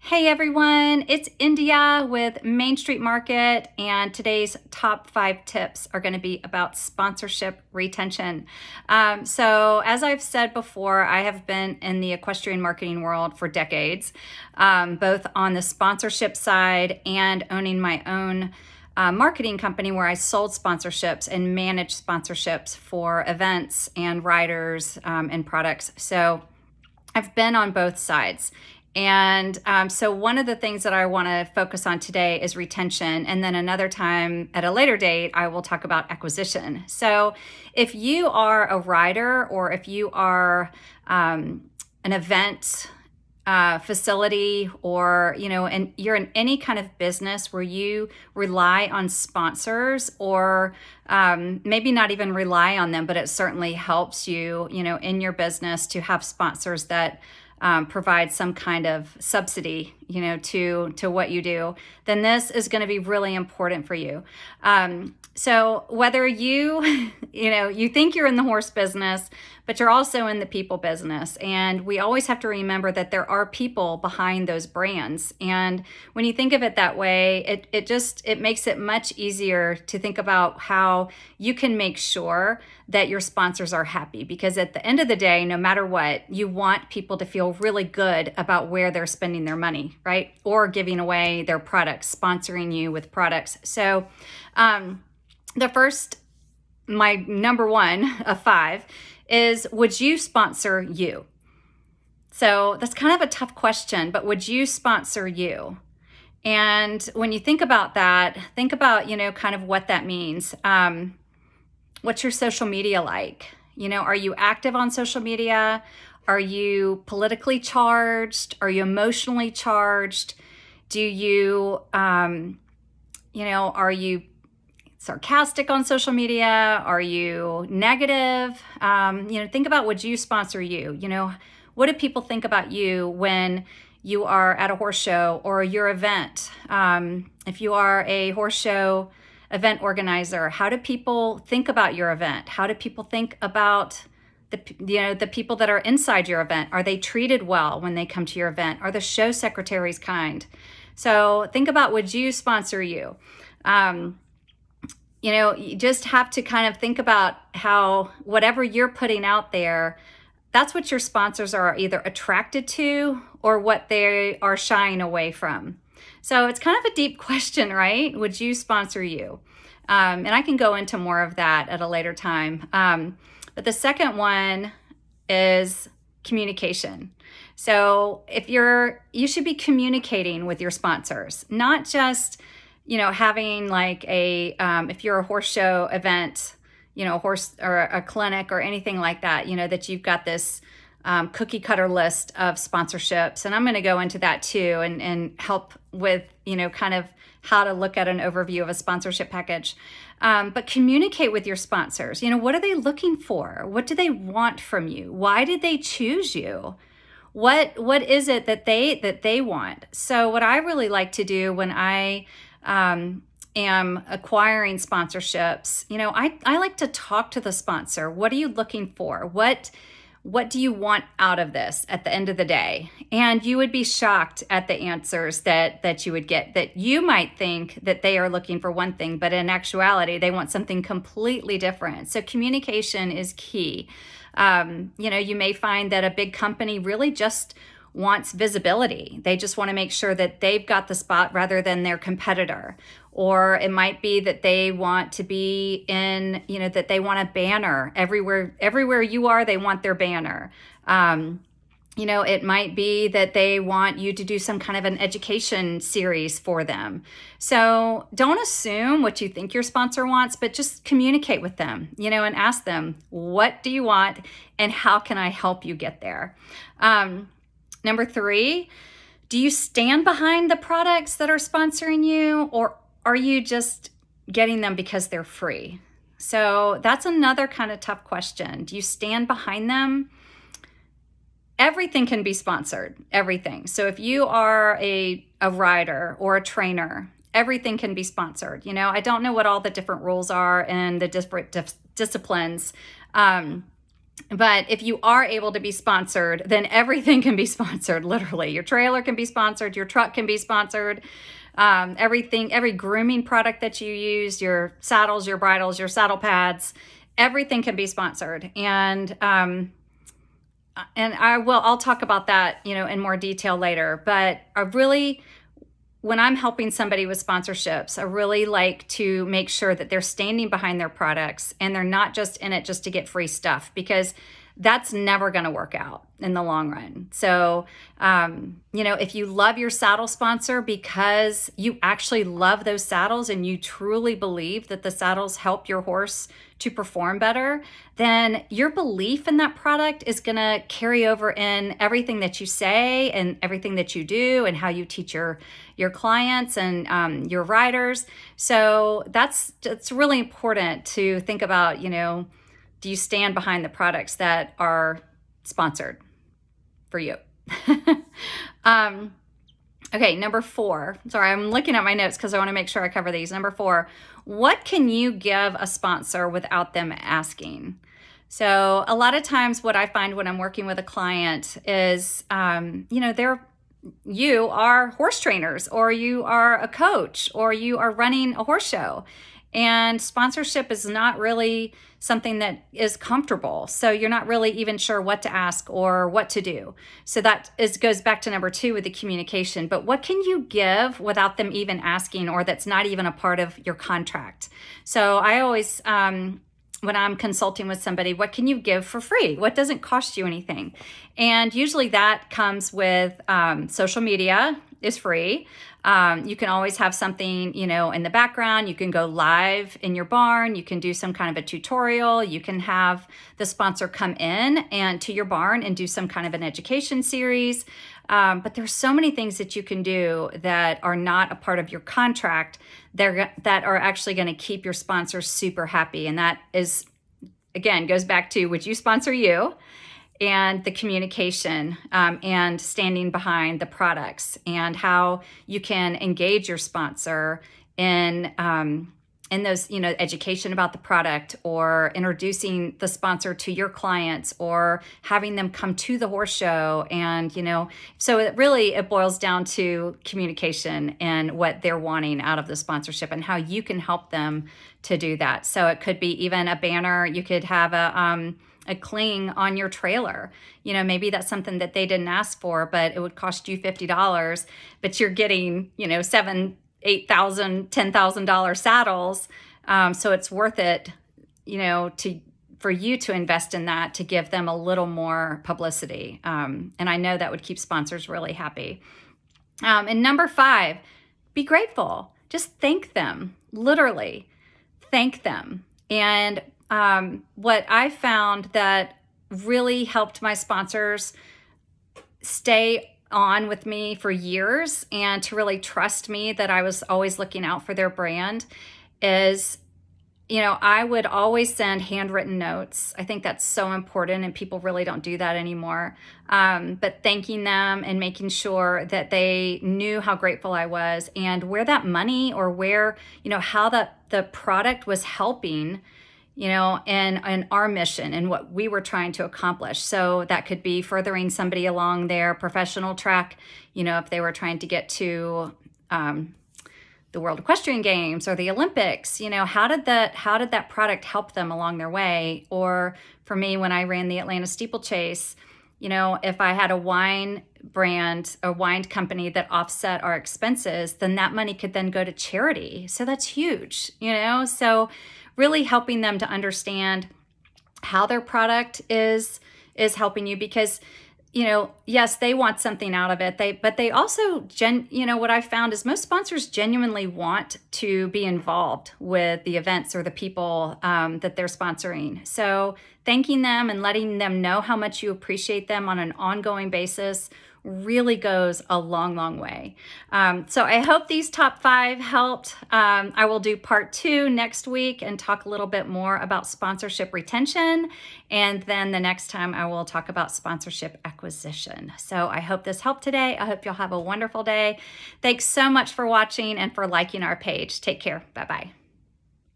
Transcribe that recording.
Hey everyone, it's India with Main Street Market, and today's top 5 tips are going to be about sponsorship retention. So, as I've said before, I have been in the equestrian marketing world for decades, both on the sponsorship side and owning my own marketing company where I sold sponsorships and managed sponsorships for events and riders and products. So, I've been on both sides. And so one of the things that I want to focus on today is retention. And then another time at a later date, I will talk about acquisition. So if you are a rider or if you are an event facility or, and you're in any kind of business where you rely on sponsors or maybe not even rely on them, but it certainly helps you, in your business to have sponsors that provide some kind of subsidy, to what you do, then this is going to be really important for you. So whether you, you think you're in the horse business, but you're also in the people business. And we always have to remember that there are people behind those brands. And when you think of it that way, it makes it much easier to think about how you can make sure that your sponsors are happy. Because at the end of the day, no matter what, you want people to feel really good about where they're spending their money, right? Or giving away their products, sponsoring you with products. So, my number one of 5 is, would you sponsor you? So that's kind of a tough question, but would you sponsor you? And when you think about that, think about, kind of what that means. What's your social media like? Are you active on social media? Are you politically charged? Are you emotionally charged? Do you, are you sarcastic on social media? Are you negative? Think about, would you sponsor you? What do people think about you when you are at a horse show or your event? If you are a horse show event organizer, how do people think about your event? How do people think about the people that are inside your event? Are they treated well when they come to your event? Are the show secretaries kind? So think about, would you sponsor you? You just have to kind of think about how whatever you're putting out there, that's what your sponsors are either attracted to or what they are shying away from. So it's kind of a deep question, right? Would you sponsor you? And I can go into more of that at a later time. But the second one is communication. So you should be communicating with your sponsors, not just having like if you're a horse show event, horse or a clinic or anything like that, that you've got this cookie cutter list of sponsorships. And I'm going to go into that too and help with, kind of how to look at an overview of a sponsorship package. But communicate with your sponsors. What are they looking for? What do they want from you? Why did they choose you? What is it that they want? So what I really like to do when I am acquiring sponsorships, I like to talk to the sponsor. What are you looking for? What do you want out of this at the end of the day? And you would be shocked at the answers that you would get, that you might think that they are looking for one thing, but in actuality, they want something completely different. So communication is key. You may find that a big company really just wants visibility. They just want to make sure that they've got the spot rather than their competitor. Or it might be that they want to be in, that they want a banner everywhere you are, they want their banner. It might be that they want you to do some kind of an education series for them. So don't assume what you think your sponsor wants, but just communicate with them, and ask them, what do you want and how can I help you get there? Number 3, do you stand behind the products that are sponsoring you, or are you just getting them because they're free? So that's another kind of tough question. Do you stand behind them? Everything can be sponsored, everything. So if you are a rider or a trainer, everything can be sponsored. I don't know what all the different rules are and the different disciplines. But if you are able to be sponsored, then everything can be sponsored, literally. Your trailer can be sponsored, your truck can be sponsored, everything, every grooming product that you use, your saddles, your bridles, your saddle pads, everything can be sponsored. And I'll talk about that, in more detail later. But when I'm helping somebody with sponsorships, I really like to make sure that they're standing behind their products and they're not just in it just to get free stuff, because that's never going to work out in the long run. So, if you love your saddle sponsor because you actually love those saddles and you truly believe that the saddles help your horse to perform better, then your belief in that product is going to carry over in everything that you say and everything that you do and how you teach your clients and your riders. So it's really important to think about, do you stand behind the products that are sponsored for you? Okay, number 4. Sorry, I'm looking at my notes because I want to make sure I cover these. Number 4, what can you give a sponsor without them asking? So a lot of times what I find when I'm working with a client is, you are horse trainers, or you are a coach, or you are running a horse show. And sponsorship is not really something that is comfortable. So you're not really even sure what to ask or what to do. So goes back to number 2 with the communication. But what can you give without them even asking, or that's not even a part of your contract? So I always, when I'm consulting with somebody, what can you give for free? What doesn't cost you anything? And usually that comes with social media is free. You can always have something, in the background. You can go live in your barn. You can do some kind of a tutorial. You can have the sponsor come in and to your barn and do some kind of an education series. But there's so many things that you can do that are not a part of your contract that are actually going to keep your sponsors super happy. And that is, again, goes back to, would you sponsor you? And the communication and standing behind the products, and how you can engage your sponsor in those, education about the product, or introducing the sponsor to your clients, or having them come to the horse show. And, so it boils down to communication and what they're wanting out of the sponsorship and how you can help them to do that. So it could be even a banner. You could have a cling on your trailer. Maybe that's something that they didn't ask for, but it would cost you $50, but you're getting, $7,000, $8,000, $10,000 saddles. So it's worth it, for you to invest in that, to give them a little more publicity. And I know that would keep sponsors really happy. And number 5, be grateful. Just thank them, literally thank them. And what I found that really helped my sponsors stay on with me for years and to really trust me that I was always looking out for their brand is, I would always send handwritten notes. I think that's so important, and people really don't do that anymore. But thanking them and making sure that they knew how grateful I was, and where that money, or where, how the product was helping, and our mission and what we were trying to accomplish. So that could be furthering somebody along their professional track, if they were trying to get to the World Equestrian Games or the Olympics, how did that product help them along their way? Or for me, when I ran the Atlanta Steeplechase, if I had a wine brand, a wine company that offset our expenses, then that money could then go to charity. So that's huge, so really helping them to understand how their product is helping you, because, yes, they want something out of it. But they also, what I found is most sponsors genuinely want to be involved with the events or the people that they're sponsoring. So thanking them and letting them know how much you appreciate them on an ongoing basis really goes a long, long way. So I hope these top 5 helped. I will do part 2 next week and talk a little bit more about sponsorship retention. And then the next time I will talk about sponsorship acquisition. So I hope this helped today. I hope you'll have a wonderful day. Thanks so much for watching and for liking our page. Take care. Bye-bye.